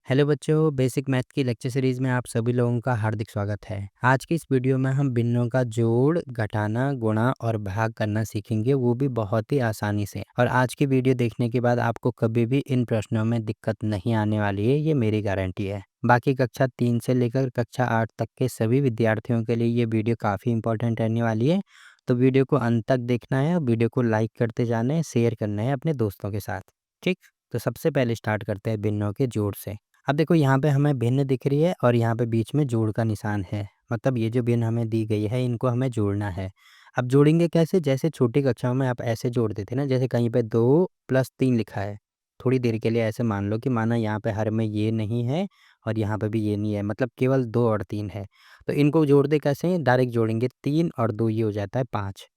Hello बच्चों, basic math की lecture series में आप सभी लोगों का हार्दिक स्वागत है। आज की इस वीडियो में हम भिन्नों का जोड़, घटाना, गुणा और भाग करना सीखेंगे, वो भी बहुत ही आसानी से। और आज की वीडियो देखने के बाद आपको कभी भी इन प्रश्नों में दिक्कत नहीं आने वाली है, ये मेरी गारंटी है। बाकी कक्षा 3 से लेकर कक्षा 8 तक के सभी विद्यार्थियों के लिए ये वीडियो काफ़ी इंपॉर्टेंट रहने वाली है। तो वीडियो को अंत तक देखना है और वीडियो को लाइक करते जाना है, शेयर करना है अपने दोस्तों के साथ। ठीक? तो सबसे पहले स्टार्ट करते हैं भिन्नों के जोड़ से। अब देखो यहाँ पे हमें भिन्न दिख रही है और यहाँ पे बीच में जोड़ का निशान है। मतलब ये जो भिन्न हमें दी गई है, इनको हमें जोड़ना है। अब जोड़ेंगे कैसे? जैसे छोटी कक्षाओं में आप ऐसे जोड़ते थे ना, जैसे कहीं पे 2 + 3 लिखा है। थोड़ी देर के लिए ऐसे मान लो कि माना यहाँ पे हर में ये नहीं है और यहाँ पे भी ये नहीं है, मतलब केवल 2 और 3 है। तो इनको जोड़ दे कैसे? डायरेक्ट जोड़ेंगे, 3 और 2 ये हो जाता है 5।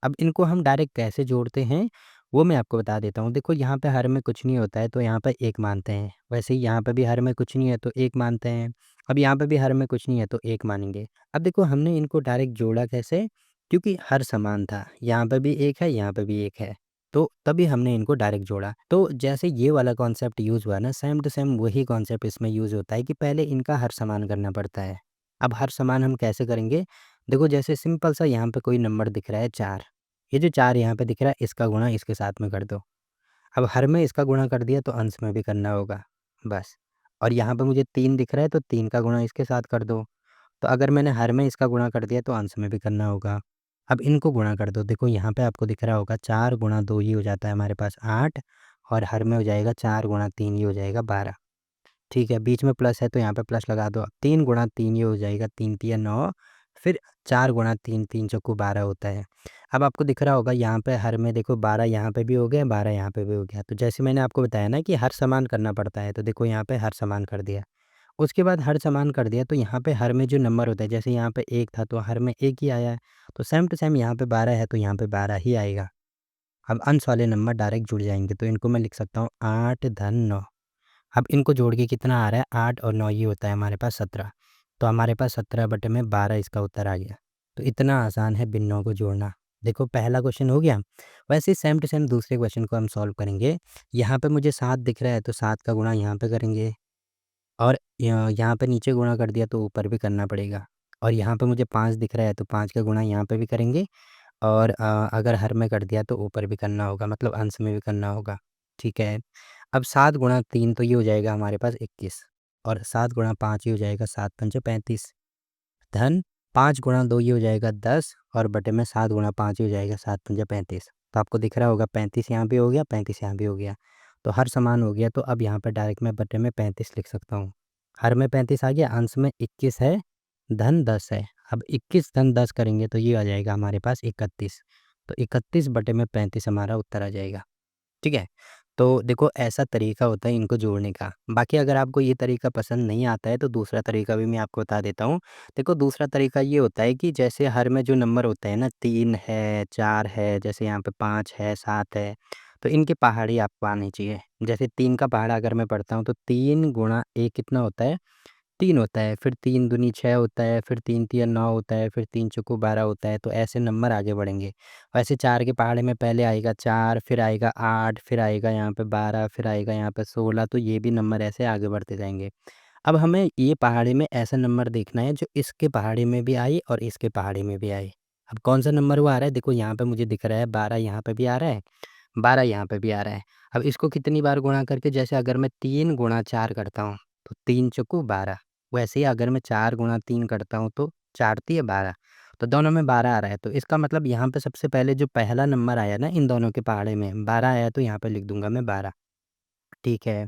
अब इनको हम डायरेक्ट कैसे जोड़ते हैं, वो मैं आपको बता देता हूँ। देखो यहाँ पे हर में कुछ नहीं होता है तो यहाँ पे 1 मानते हैं। वैसे ही यहाँ पे भी हर में कुछ नहीं है तो 1 मानते हैं। अब यहाँ पे भी हर में कुछ नहीं है तो 1 मानेंगे। अब देखो हमने इनको डायरेक्ट जोड़ा कैसे? क्योंकि हर समान था। यहाँ पे भी 1 है, यहाँ पे भी 1 है। तो तभी हमने इनको डायरेक्ट जोड़ा। तो जैसे ये वाला कॉन्सेप्ट यूज़ हुआ ना, सेम टू सेम वही कॉन्सेप्ट इसमें यूज़ होता है कि पहले इनका हर समान करना पड़ता है। अब हर समान हम कैसे करेंगे? देखो जैसे सिंपल सा यहाँ पे कोई नंबर दिख रहा है 4। ये जो 4 यहाँ पे दिख रहा है, इसका गुणा इसके साथ में कर दो। अब हर में इसका गुणा कर दिया तो अंश में भी करना होगा, बस। और यहाँ पे मुझे 3 दिख रहा है तो 3 का गुणा इसके साथ कर दो। तो अगर मैंने हर में इसका गुणा कर दिया तो अंश में भी करना होगा। अब इनको गुणा कर दो, देखो यहाँ पे आपको दिख रहा होगा 4 गुणा 2 ये हो जाता है हमारे पास 8 और हर में हो जाएगा 4 गुणा 3 ये हो जाएगा 12। ठीक है, बीच में प्लस है तो यहाँ पे प्लस लगा दो। 3 गुणा 3 ये हो जाएगा 3 तिया 9, फिर 4 गुणा 3 3 चौको 12 होता है। अब आपको दिख रहा होगा यहाँ पे हर में देखो 12 यहाँ पे भी हो गया, 12 यहाँ पे भी हो गया। तो जैसे मैंने आपको बताया ना कि हर समान करना पड़ता है, तो देखो यहाँ पे हर समान कर दिया। उसके बाद हर समान कर दिया तो यहाँ पे हर में जो नंबर होता है, जैसे यहाँ पे 1 था तो हर में 1 ही आया है। तो सेम टू सेम यहाँ पे 12 है तो यहाँ पे 12 ही आएगा। अब अंश वाले नंबर डायरेक्ट जुड़ जाएँगे तो इनको मैं लिख सकता हूँ 8 धन 9। अब इनको जोड़ के कितना आ रहा है? 8 और 9 ये होता है हमारे पास 17। तो हमारे पास 17 बटे में 12 इसका उत्तर आ गया। तो इतना आसान है भिन्नों को जोड़ना। देखो पहला क्वेश्चन हो गया। वैसे ही सेम टू सेम दूसरे क्वेश्चन को हम सॉल्व करेंगे। यहाँ पे मुझे 7 दिख रहा है तो 7 का गुणा यहाँ पे करेंगे और यहाँ पे नीचे गुणा कर दिया तो ऊपर भी करना पड़ेगा। और यहाँ पे मुझे 5 दिख रहा है तो 5 का गुणा यहाँ पे भी करेंगे और अगर हर में कर दिया तो ऊपर भी करना होगा, मतलब अंश में भी करना होगा। ठीक है। अब 7 गुणा 3 तो ये हो जाएगा हमारे पास 21 और 7 गुणा 5 ये हो जाएगा 7 पंचे 35 धन 5 गुणा 2 ये हो जाएगा 10 और बटे में 7 गुणा 5 ये हो जाएगा 7 पंचे 35। तो आपको दिख रहा होगा 35 यहाँ भी हो गया, 35 यहाँ भी हो गया। तो हर समान हो गया तो अब यहाँ पर डायरेक्ट मैं बटे में 35 लिख सकता हूँ। हर में 35 आ गया, अंश में 21 है, धन 10 है। अब 21 धन 10 करेंगे तो ये आ जाएगा हमारे पास 31। तो 31 बटे में 35 हमारा उत्तर आ जाएगा। ठीक है? तो देखो ऐसा तरीका होता है इनको जोड़ने का। बाकी अगर आपको ये तरीका पसंद नहीं आता है तो दूसरा तरीका भी मैं आपको बता देता हूँ। देखो दूसरा तरीका ये होता है कि जैसे हर में जो नंबर होता है ना, 3 है, 4 है, जैसे यहाँ पे 5 है, 7 है, तो इनकी पहाड़ी आपको आनी चाहिए। जैसे 3 का पहाड़ा अगर मैं पढ़ता हूँ तो 3 गुणा 1 कितना होता है? 3 होता है, फिर 3 दूनी 6 होता है, फिर 3 तिया 9 होता है, फिर 3 चौको 12 होता है, तो ऐसे नंबर आगे बढ़ेंगे। वैसे 4 के पहाड़े में पहले आएगा 4, फिर आएगा 8, फिर आएगा यहाँ पे 12, फिर आएगा यहाँ पे 16, तो ये भी नंबर ऐसे आगे बढ़ते जाएँगे। अब हमें ये पहाड़ी में ऐसा नंबर देखना है जो इसके पहाड़ी में भी आए और इसके पहाड़ी में भी आए। अब कौन-सा नंबर वो आ रहा है? देखो यहाँ पे मुझे दिख रहा है 12 यहाँ पे भी आ रहा है, 12 यहाँ पे भी आ रहा है। अब इसको कितनी बार गुणा करके, जैसे अगर मैं 3 गुणा 4 करता हूँ, तो 3 चौको 12। वैसे ही अगर मैं 4 गुणा 3 करता हूँ तो 4 तिया 12, तो दोनों में 12 आ रहा है। तो इसका मतलब यहाँ पे सबसे पहले जो पहला नंबर आया ना इन दोनों के पहाड़े में 12 आया, तो यहाँ पे लिख दूँगा मैं 12। ठीक है।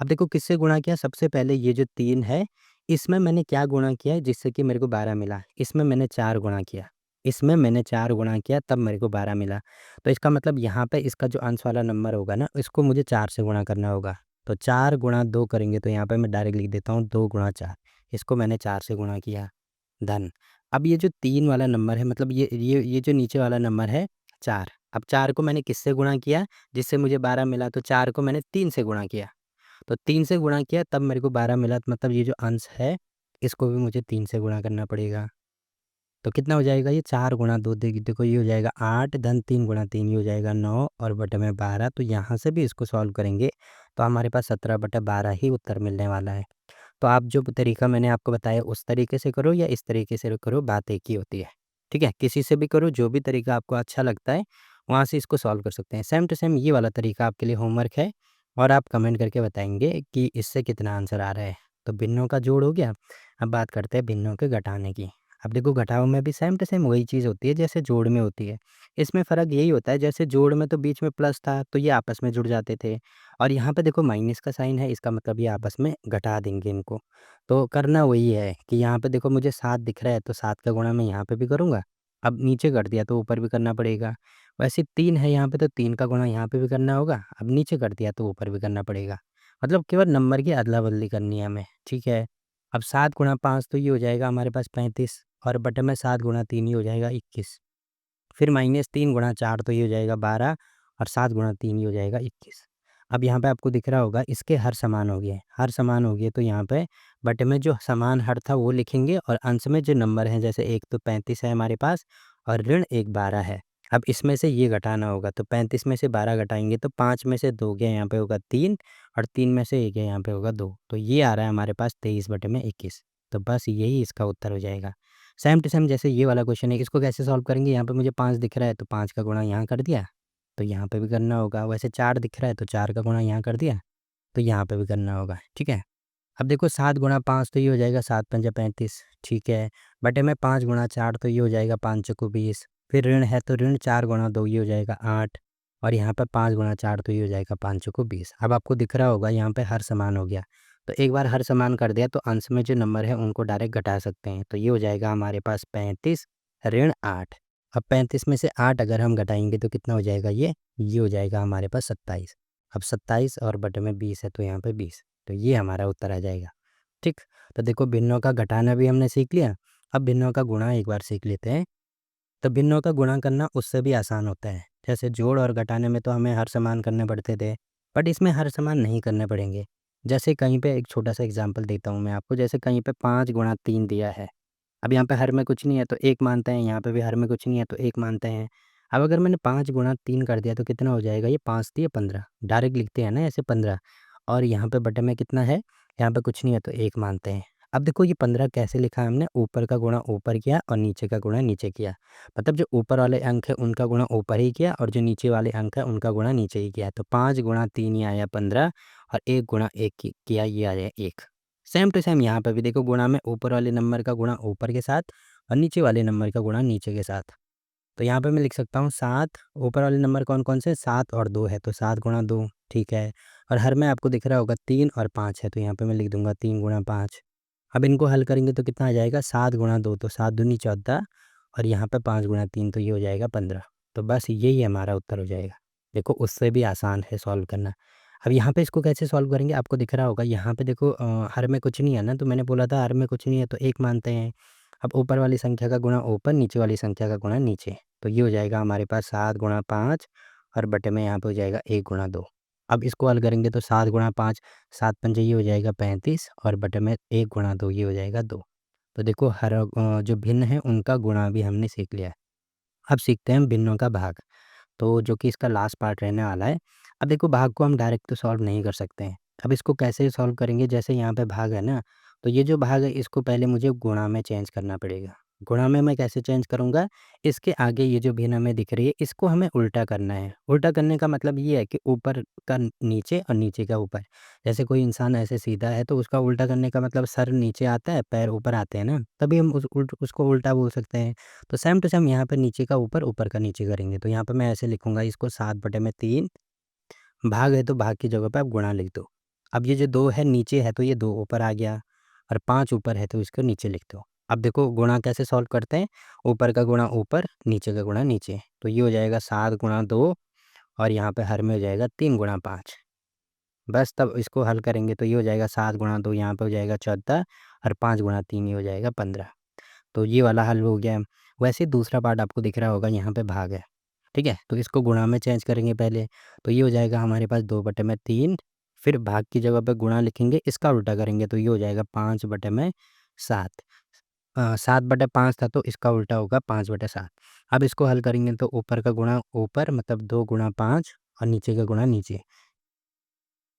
अब देखो किससे गुणा किया? सबसे पहले ये जो 3 है, इसमें मैंने क्या गुणा किया है जिससे कि मेरे को 12 मिला? इसमें मैंने 4 गुणा किया। इसमें मैंने 4 गुणा किया तब मेरे को 12 मिला। तो इसका मतलब यहाँ पे इसका जो अंश वाला नंबर होगा ना, इसको मुझे 4 से गुणा करना होगा। तो 4 गुणा 2 करेंगे तो यहाँ पे मैं डायरेक्ट लिख देता हूँ 2 गुणा 4। इसको मैंने 4 से गुणा किया, धन। अब ये जो 3 वाला नंबर है, मतलब ये जो नीचे वाला नंबर है 4। अब 4 को मैंने किससे गुणा किया जिससे मुझे 12 मिला? तो 4 को मैंने 3 से गुणा किया। तो 3 से गुणा किया तब मेरे को 12 मिला, मतलब ये जो अंश है इसको भी मुझे 3 से गुणा करना पड़ेगा। तो कितना हो जाएगा ये 4 गुणा 2 देखो ये हो जाएगा 8 धन 3 गुणा 3 ये हो जाएगा 9 और बटे में 12। तो यहाँ से भी इसको सॉल्व करेंगे तो हमारे पास 17/12 ही उत्तर मिलने वाला है। तो आप जो तरीका मैंने आपको बताया उस तरीके से करो या इस तरीके से करो, बात एक ही होती है। ठीक है? किसी से भी करो, जो भी तरीका आपको अच्छा लगता है, वहाँ से इसको सॉल्व कर सकते हैं। सेम टू सेम ये वाला तरीका आपके लिए होमवर्क है और आप कमेंट करके बताएँगे कि इससे कितना आंसर आ रहा है। तो भिन्नों का जोड़ हो गया, अब बात करते हैं भिन्नों के घटाने की। अब देखो घटाव में भी सेम टू सेम वही चीज़ होती है जैसे जोड़ में होती है। इसमें फ़र्क यही होता है जैसे जोड़ में तो बीच में प्लस था तो ये आपस में जुड़ जाते थे और यहाँ पे देखो माइनस का साइन है, इसका मतलब ये आपस में घटा देंगे इनको। तो करना वही है कि यहाँ पे देखो मुझे 7 दिख रहा है तो 7 का गुणा मैं यहाँ पे भी करूँगा। अब नीचे कर दिया तो ऊपर भी करना पड़ेगा। वैसे 3 है यहाँ पे तो 3 का गुणा यहाँ पे भी करना होगा। अब नीचे कर दिया तो ऊपर भी करना पड़ेगा। मतलब केवल नंबर की अदला-बदली करनी है हमें, ठीक है। अब 7 गुणा 5 तो ये हो जाएगा हमारे पास 35 और बटे में 7 गुणा 3 ये हो जाएगा 21। फिर माइनस 3 गुणा 4 तो ये हो जाएगा 12 और 7 गुणा 3 ये हो जाएगा 21। अब यहाँ पे आपको दिख रहा होगा इसके हर समान हो गए, हर समान हो गए तो यहाँ पे बटे में जो समान हर था वो लिखेंगे और अंश में जो नंबर हैं जैसे एक तो 35 है हमारे पास और ऋण एक 12 है। अब इसमें से ये घटाना होगा तो 35 में से 12 घटाएंगे तो 5 में से 2 गया यहाँ पे होगा 3 और 3 में से 1 गया यहाँ पे होगा 2। तो ये आ रहा है हमारे पास 23/21। तो बस यही इसका उत्तर हो जाएगा। सेम टू सेम जैसे ये वाला क्वेश्चन है, इसको कैसे सॉल्व करेंगे? यहाँ पे मुझे 5 दिख रहा है तो 5 का गुणा यहाँ कर दिया, तो यहाँ पे भी करना होगा। वैसे 4 दिख रहा है तो 4 का गुणा यहाँ कर दिया, तो यहाँ पे भी करना होगा, ठीक है? अब देखो 7 गुणा 5 तो ये हो जाएगा 7 पंजा 35, ठीक है? बटे में 5 गुणा 4 तो ये हो जाएगा 5 चौको 20, फिर ऋण है तो ऋण 4 गुणा 2 ये हो जाएगा 8 और यहाँ पे 5 गुणा 4 तो ये हो जाएगा 5 चौको 20। अब आपको दिख रहा होगा यहाँ पे हर समान हो गया। तो एक बार हर समान कर दिया तो अंश में जो नंबर है उनको डायरेक्ट घटा सकते हैं। तो ये हो जाएगा हमारे पास 35 ऋण 8। अब 35 में से 8 अगर हम घटाएँगे तो कितना हो जाएगा ये हो जाएगा हमारे पास 27। अब 27 और बटे में 20 है तो यहाँ पे 20, तो ये हमारा उत्तर आ जाएगा। ठीक? तो देखो भिन्नों का घटाना भी हमने सीख लिया, अब भिन्नों का गुणा एक बार सीख लेते हैं। तो भिन्नों का गुणा करना उससे भी आसान होता है। जैसे जोड़ और घटाने में तो हमें हर समान करने पड़ते थे, बट इसमें हर समान नहीं करने पड़ेंगे। जैसे कहीं पे एक छोटा-सा एग्ज़ाम्पल देता हूँ मैं आपको, जैसे कहीं पे 5 गुणा 3 दिया है। अब यहाँ पे हर में कुछ नहीं है तो 1 मानते हैं, यहाँ पे भी हर में कुछ नहीं है तो 1 मानते हैं। अब अगर मैंने 5 गुणा 3 कर दिया तो कितना हो जाएगा? ये 5 तिया 15, डायरेक्ट लिखते हैं ना ऐसे 15 और यहाँ पे बटे में कितना है? यहाँ पे कुछ नहीं है तो 1 मानते हैं। अब देखो ये 15 कैसे लिखा है हमने? ऊपर का गुणा ऊपर किया और नीचे का गुणा नीचे किया। मतलब जो ऊपर वाले अंक है उनका गुणा ऊपर ही किया और जो नीचे वाले अंक है उनका गुणा नीचे ही किया। तो 5 गुणा 3 ये आया 15 और 1 गुणा 1 किया ये आया 1। सेम टू सेम यहाँ पे भी देखो गुणा में ऊपर वाले नंबर का गुणा ऊपर के साथ और नीचे वाले नंबर का गुणा नीचे के साथ। तो यहाँ पे मैं लिख सकता हूँ 7, ऊपर वाले नंबर कौन-कौन से? 7 और 2 है तो 7 गुणा 2, ठीक है। और हर में आपको दिख रहा होगा 3 और 5 है तो यहाँ पे मैं लिख दूँगा 3 गुणा 5। अब इनको हल करेंगे तो कितना आ जाएगा? 7 गुणा 2 तो 7 दूनी 14 और यहाँ पे 5 गुणा 3 तो ये हो जाएगा 15। तो बस यही हमारा उत्तर हो जाएगा। देखो उससे भी आसान है सॉल्व करना। अब यहाँ पे इसको कैसे सॉल्व करेंगे? आपको दिख रहा होगा यहाँ पे देखो हर में कुछ नहीं है ना, तो मैंने बोला था हर में कुछ नहीं है तो 1 मानते हैं। अब ऊपर वाली संख्या का गुणा ऊपर, नीचे वाली संख्या का गुणा नीचे। तो ये हो जाएगा हमारे पास 7 गुणा 5 और बटे में यहाँ पे हो जाएगा 1 गुणा 2। अब इसको हल करेंगे तो 7 गुणा 5, 7 पंजे ये हो जाएगा 35 और बटे में 1 गुणा 2 ये हो जाएगा 2। तो देखो हर जो भिन्न है उनका गुणा भी हमने सीख लिया है। अब सीखते हैं भिन्नों का भाग। तो जो कि इसका लास्ट पार्ट रहने वाला है। अब देखो भाग को हम डायरेक्ट तो सॉल्व नहीं कर सकते हैं। अब इसको कैसे सॉल्व करेंगे? जैसे यहाँ पे भाग है ना, तो ये जो भाग है इसको पहले मुझे गुणा में चेंज करना पड़ेगा। गुणा में मैं कैसे चेंज करूँगा? इसके आगे ये जो भिन्न हमें दिख रही है इसको हमें उल्टा करना है। उल्टा करने का मतलब ये है कि ऊपर का नीचे और नीचे का ऊपर। जैसे कोई इंसान ऐसे सीधा है तो उसका उल्टा करने का मतलब सर नीचे आता है, पैर ऊपर आते हैं ना, तभी हम उसको उल्टा बोल सकते हैं। तो सेम टू सेम यहाँ पे नीचे का ऊपर, ऊपर का नीचे करेंगे। तो यहाँ पे मैं ऐसे लिखूँगा इसको 7/3, भाग है तो भाग की जगह पे आप गुणा लिख दो। अब ये जो 2 है नीचे है तो ये 2 ऊपर आ गया और 5 ऊपर है तो इसको नीचे लिख दो। अब देखो गुणा कैसे सॉल्व करते हैं? ऊपर का गुणा ऊपर, नीचे का गुणा नीचे। तो ये हो जाएगा 7 गुणा 2 और यहाँ पे हर में हो जाएगा 3 गुणा 5। बस तब इसको हल करेंगे तो ये हो जाएगा 7 गुणा 2 यहाँ पे हो जाएगा 14 और 5 गुणा 3 ये हो जाएगा 15। तो ये वाला हल हो गया। वैसे ही दूसरा पार्ट आपको दिख रहा होगा यहाँ पे भाग है, ठीक है? तो इसको गुणा में चेंज करेंगे पहले, तो ये हो जाएगा हमारे पास 2/3, फिर भाग की जगह पे गुणा लिखेंगे, इसका उल्टा करेंगे तो ये हो जाएगा 5/7। 7/5 था तो इसका उल्टा होगा 5/7। अब इसको हल करेंगे तो ऊपर का गुणा ऊपर मतलब 2 गुणा 5 और नीचे का गुणा नीचे,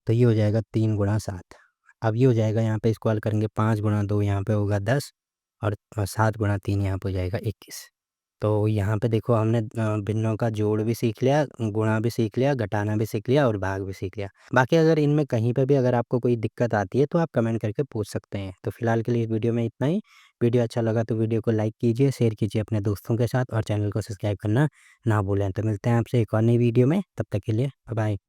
तो ये हो जाएगा 3 गुणा 7। अब ये हो जाएगा, यहाँ पे इसको हल करेंगे 5 गुणा 2 यहाँ पे होगा 10 और 7 गुणा 3 यहाँ पे हो जाएगा 21। तो यहाँ पे देखो हमने भिन्नों का जोड़ भी सीख लिया, गुणा भी सीख लिया, घटाना भी सीख लिया और भाग भी सीख लिया। बाकी अगर इनमें कहीं पे भी अगर आपको कोई दिक्कत आती है तो आप कमेंट करके पूछ सकते हैं। तो फिलहाल के लिए इस वीडियो में इतना ही। वीडियो अच्छा लगा तो वीडियो को लाइक कीजिए, शेयर कीजिए अपने दोस्तों के साथ और चैनल को सब्सक्राइब करना ना भूलें। तो मिलते हैं आपसे एक और नई वीडियो में, तब तक के लिए बाय बाय।